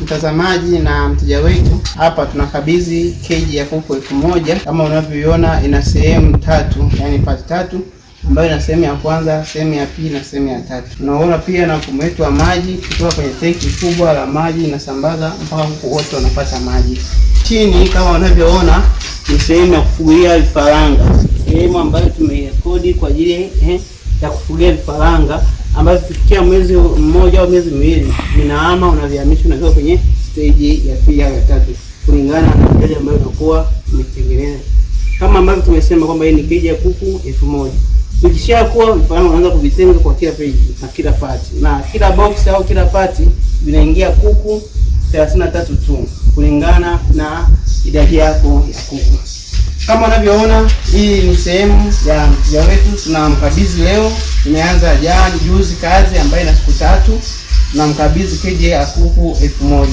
mtazamaji na mteja wetu, hapa tunakabidhi keji ya kuku 1000. Kama unavyoiona ina sehemu tatu, yani part tatu, ambayo ina sehemu ya kwanza, sehemu ya pili na sehemu ya tatu. Tunaona pia na mfumo wetu wa maji kutoka kwenye tenki kubwa la maji na sambaza mpaka kuku wote wanapata maji. Chini kama unavyoona ni sehemu ya kufugia vifaranga, sehemu ambayo tumerekodi kwa ajili ya kufugia vifaranga, ambazo kufikia mwezi mmoja au miezi miwili vinahama, unavihamisha unakiwa kwenye stage ya pili au ya tatu kulingana na idadi ambayo unakuwa umetengeneza. Kama ambavyo tumesema kwamba hii ni keji ya kuku 1000. Ukishakuwa vifaranga unaanza kuvitenga kwa kila page na kila part, na kila box au kila part vinaingia kuku 33 tu kulingana na idadi yako ya kuku. Kama unavyoona hii ni sehemu ya mteja wetu, tunamkabidhi leo. Imeanza jana juzi kazi ambayo ina siku 3, tunamkabidhi keji ya kuku 1000.